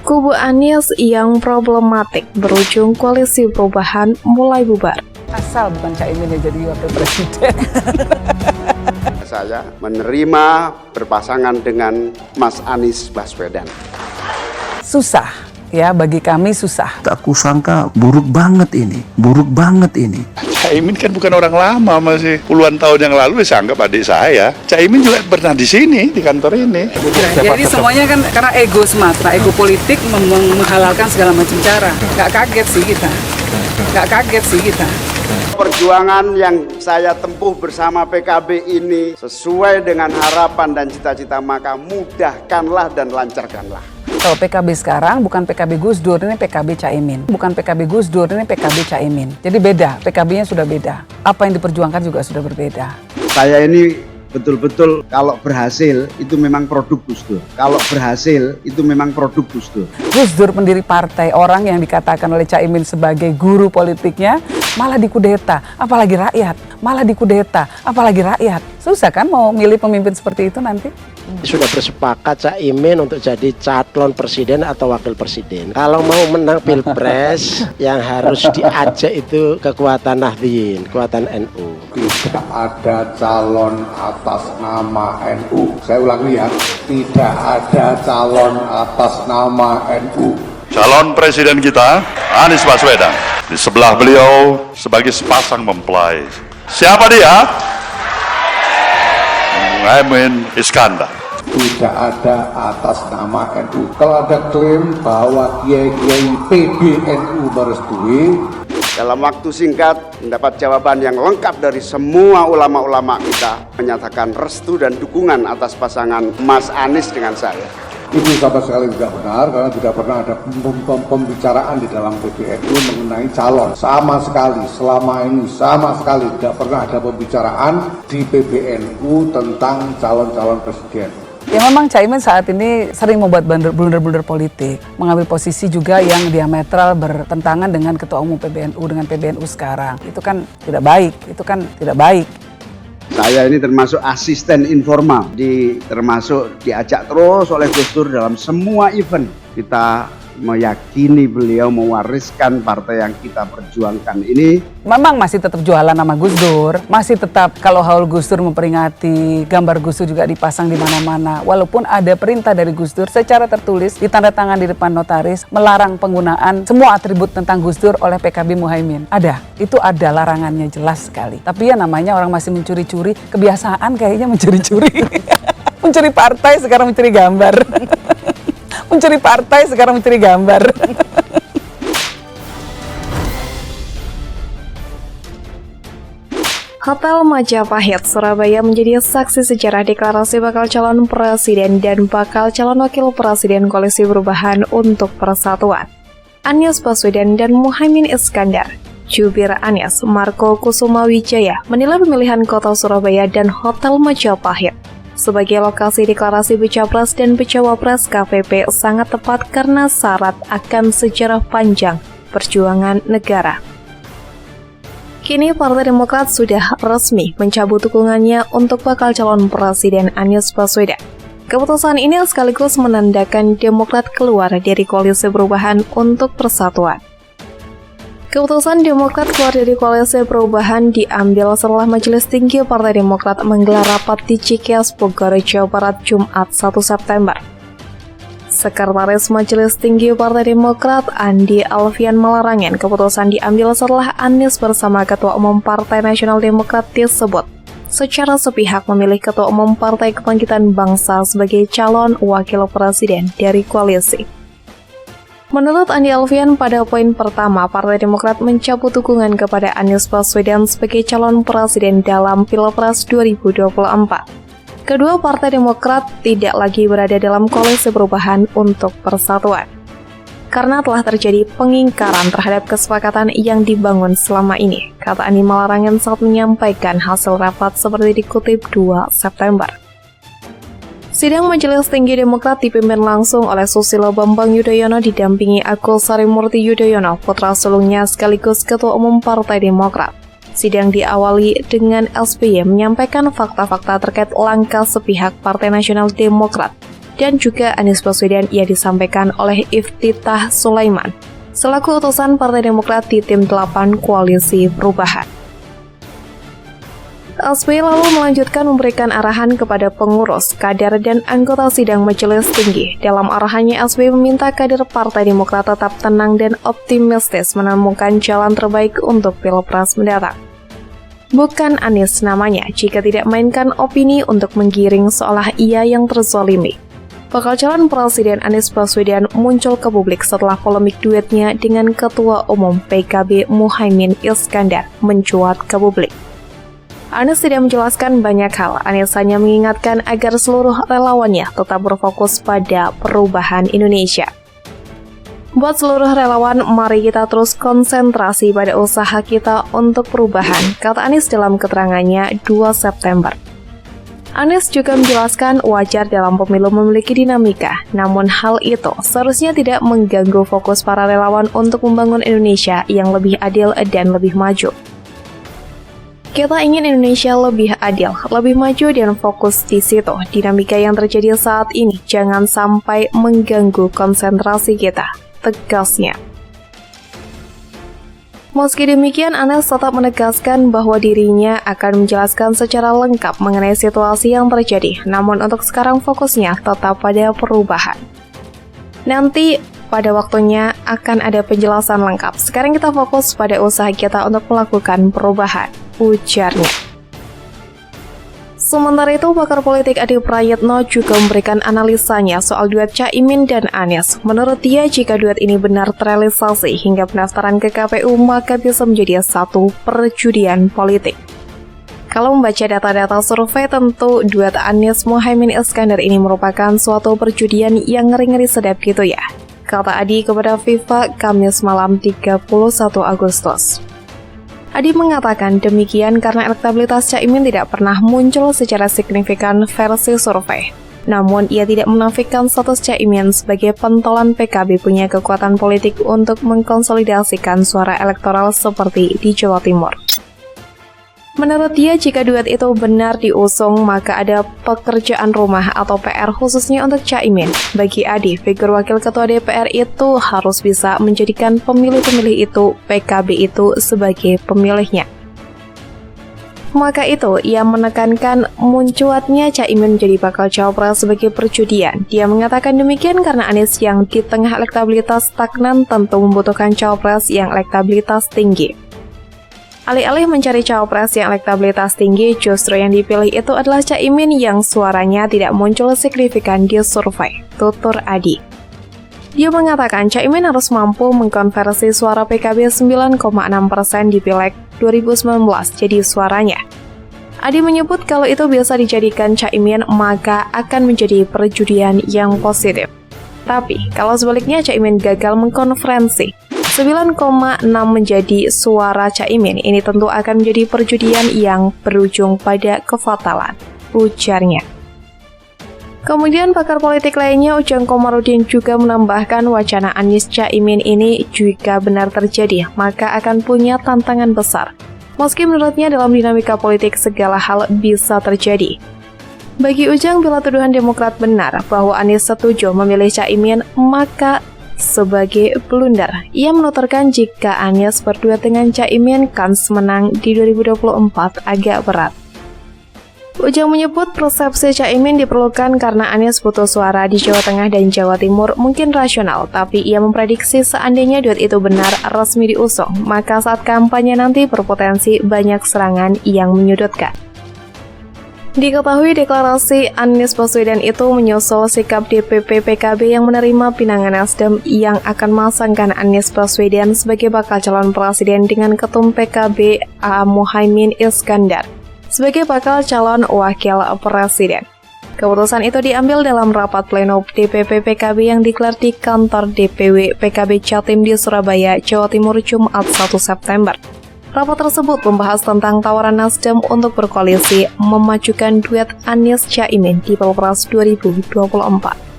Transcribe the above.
Kubu Anies yang problematik berujung koalisi perubahan mulai bubar. Asal bukan Caimin yang jadi wakil presiden. Saya menerima berpasangan dengan Mas Anies Baswedan. Susah ya, bagi kami susah. Aku sangka buruk banget ini. Caimin kan bukan orang lama, masih puluhan tahun yang lalu saya anggap adik saya. Caimin juga pernah di sini, di kantor ini. Jadi semuanya kan karena ego semata, ego politik menghalalkan segala macam cara. Nggak kaget sih kita. Perjuangan yang saya tempuh bersama PKB ini sesuai dengan harapan dan cita-cita, maka mudahkanlah dan lancarkanlah. Kalau PKB sekarang bukan PKB Gus Dur, ini PKB Caimin. Jadi beda, PKB-nya sudah beda. Apa yang diperjuangkan juga sudah berbeda. Saya ini betul-betul kalau berhasil itu memang produk Gus Dur. Gus Dur pendiri partai, orang yang dikatakan oleh Caimin sebagai guru politiknya, malah dikudeta, apalagi rakyat. Susah kan mau milih pemimpin seperti itu nanti? Sudah bersepakat Caimin untuk jadi calon presiden atau wakil presiden. Kalau mau menang pilpres yang harus diajak itu kekuatan Nahdliyin, kekuatan NU. Tidak ada calon atas nama NU. Saya ulangi ya, tidak ada calon atas nama NU. Calon presiden kita, Anies Baswedan. Di sebelah beliau sebagai sepasang mempelai. Siapa dia? Muhaimin Iskandar. Tidak ada atas nama NU. Kalau ada klaim bahwa kiai-kiai PBNU merestui, Dalam waktu singkat mendapat jawaban yang lengkap dari semua ulama-ulama kita menyatakan restu dan dukungan atas pasangan Mas Anies dengan saya. itu sama sekali tidak benar karena tidak pernah ada pembicaraan di dalam PBNU mengenai calon. Sama sekali tidak pernah ada pembicaraan di PBNU tentang calon-calon presiden. Ya memang Caimin saat ini sering membuat blunder-blunder politik, mengambil posisi juga yang diametral bertentangan dengan Ketua Umum PBNU dengan PBNU sekarang. Itu kan tidak baik. Saya ini termasuk asisten informal, termasuk diajak terus oleh Gus Dur dalam semua event. Kita meyakini beliau mewariskan partai yang kita perjuangkan ini. Memang masih tetap jualan nama Gus Dur, masih tetap kalau haul Gus Dur memperingati, gambar Gus Dur juga dipasang di mana-mana. Walaupun ada perintah dari Gus Dur secara tertulis, ditandatangan di depan notaris, melarang penggunaan semua atribut tentang Gus Dur oleh PKB Muhaimin. Itu ada larangannya jelas sekali. Tapi ya namanya orang masih mencuri-curi, kebiasaan kayaknya mencuri-curi. Mencuri partai sekarang mencuri gambar. Hotel Majapahit, Surabaya menjadi saksi sejarah deklarasi bakal calon presiden dan bakal calon wakil presiden Koalisi Perubahan untuk Persatuan. Anies Baswedan dan Muhaimin Iskandar. Jubir Anies, Marco Kusumawijaya, menilai pemilihan kota Surabaya dan Hotel Majapahit sebagai lokasi deklarasi Baca Pres dan Bacawa Pres KPP sangat tepat karena syarat akan sejarah panjang perjuangan negara. Kini Partai Demokrat sudah resmi mencabut dukungannya untuk bakal calon presiden Anies Baswedan. Keputusan ini sekaligus menandakan Demokrat keluar dari Koalisi Perubahan untuk Persatuan. Keputusan Demokrat keluar dari Koalisi Perubahan diambil setelah Majelis Tinggi Partai Demokrat menggelar rapat di Cikeas, Bogor, Jawa Barat, Jumat 1 September. Sekretaris Majelis Tinggi Partai Demokrat, Andi Alfian, melarangin keputusan diambil setelah Anies bersama Ketua Umum Partai Nasional Demokrat disebut secara sepihak memilih Ketua Umum Partai Kebangkitan Bangsa sebagai calon wakil presiden dari koalisi. Menurut Andi Alfian, pada poin pertama, Partai Demokrat mencabut dukungan kepada Anies Baswedan sebagai calon presiden dalam Pilpres 2024. Kedua, Partai Demokrat tidak lagi berada dalam Koalisi Perubahan untuk Persatuan. Karena telah terjadi pengingkaran terhadap kesepakatan yang dibangun selama ini, kata Andi Malarangin saat menyampaikan hasil rapat seperti dikutip 2 September. Sidang Majelis Tinggi Demokrat dipimpin langsung oleh Susilo Bambang Yudhoyono didampingi Agus Harimurti Yudhoyono, putra sulungnya sekaligus Ketua Umum Partai Demokrat. Sidang diawali dengan SBY menyampaikan fakta-fakta terkait langkah sepihak Partai Nasional Demokrat dan juga Anies Baswedan ia disampaikan oleh Iftitah Sulaiman selaku utusan Partai Demokrat di tim 8 Koalisi Perubahan. SBY lalu melanjutkan memberikan arahan kepada pengurus, kader, dan anggota sidang Majelis Tinggi. Dalam arahannya, SBY meminta kader Partai Demokrat tetap tenang dan optimistis menemukan jalan terbaik untuk Pilpres mendatang. Bukan Anies namanya jika tidak mainkan opini untuk menggiring seolah ia yang terzolimi. Bakal calon Presiden Anies Baswedan muncul ke publik setelah polemik duetnya dengan Ketua Umum PKB Muhaimin Iskandar mencuat ke publik. Anies tidak menjelaskan banyak hal, Anies hanya mengingatkan agar seluruh relawannya tetap berfokus pada perubahan Indonesia. Buat seluruh relawan, mari kita terus konsentrasi pada usaha kita untuk perubahan, kata Anies dalam keterangannya 2 September. Anies juga menjelaskan wajar dalam pemilu memiliki dinamika, namun hal itu seharusnya tidak mengganggu fokus para relawan untuk membangun Indonesia yang lebih adil dan lebih maju. Kita ingin Indonesia lebih adil, lebih maju dan fokus di situ. Dinamika yang terjadi saat ini jangan sampai mengganggu konsentrasi kita, tegasnya. Meski demikian, Anies tetap menegaskan bahwa dirinya akan menjelaskan secara lengkap mengenai situasi yang terjadi, namun untuk sekarang fokusnya tetap pada perubahan. Nanti pada waktunya akan ada penjelasan lengkap. Sekarang kita fokus pada usaha kita untuk melakukan perubahan, ujarnya. Sementara itu, pakar politik Adi Prayitno juga memberikan analisanya soal duet Caimin dan Anies. Menurut dia, jika duet ini benar terrealisasi hingga pendaftaran ke KPU, maka bisa menjadi satu perjudian politik. Kalau membaca data-data survei, tentu duet Anies Muhaimin Iskandar ini merupakan suatu perjudian yang ngeri-ngeri sedap gitu ya, kata Adi kepada Viva Kamis malam 31 Agustus. Adi mengatakan demikian karena elektabilitas Caimin tidak pernah muncul secara signifikan versi survei. Namun, ia tidak menafikan status Caimin sebagai pentolan PKB punya kekuatan politik untuk mengkonsolidasikan suara elektoral seperti di Jawa Timur. Menurut dia, jika duet itu benar diusung, maka ada pekerjaan rumah atau PR khususnya untuk Caimin. Bagi Adi, figur wakil ketua DPR itu harus bisa menjadikan pemilih-pemilih itu, PKB itu sebagai pemilihnya. Maka itu, ia menekankan muncuatnya Caimin menjadi bakal cawapres sebagai perjudian. Dia mengatakan demikian karena Anies yang di tengah elektabilitas stagnan tentu membutuhkan cawapres yang elektabilitas tinggi. Alih-alih mencari cawapres yang elektabilitas tinggi, justru yang dipilih itu adalah Caimin yang suaranya tidak muncul signifikan di survei, tutur Adi. Dia mengatakan Caimin harus mampu mengkonversi suara PKB 9,6% di Pileg 2019 jadi suaranya. Adi menyebut kalau itu bisa dijadikan Caimin, maka akan menjadi perjudian yang positif. Tapi, kalau sebaliknya Caimin gagal mengkonferensi 9,6 menjadi suara Caimin, ini tentu akan menjadi perjudian yang berujung pada kefatalan, ujarnya. Kemudian pakar politik lainnya Ujang Komarudin juga menambahkan wacana Anies Caimin ini jika benar terjadi, maka akan punya tantangan besar. Meski menurutnya dalam dinamika politik segala hal bisa terjadi. Bagi Ujang, bila tuduhan Demokrat benar bahwa Anies setuju memilih Caimin, maka sebagai blunder. Ia menuturkan jika Anies berduet dengan Caimin, kans menang di 2024 agak berat. Ujang menyebut persepsi Caimin diperlukan karena Anies butuh suara di Jawa Tengah dan Jawa Timur mungkin rasional, tapi ia memprediksi seandainya duet itu benar resmi diusung, maka saat kampanye nanti berpotensi banyak serangan yang menyudutkan. Diketahui deklarasi Anies Baswedan itu menyusul sikap DPP PKB yang menerima pinangan Nasdem yang akan memasangkan Anies Baswedan sebagai bakal calon presiden dengan Ketum PKB Muhaimin Iskandar sebagai bakal calon wakil presiden. Keputusan itu diambil dalam rapat pleno DPP PKB yang digelar di kantor DPW PKB Jatim di Surabaya, Jawa Timur, Jumat 1 September. Rapat tersebut membahas tentang tawaran Nasdem untuk berkoalisi memajukan duet Anies Caimin di Pilpres 2024.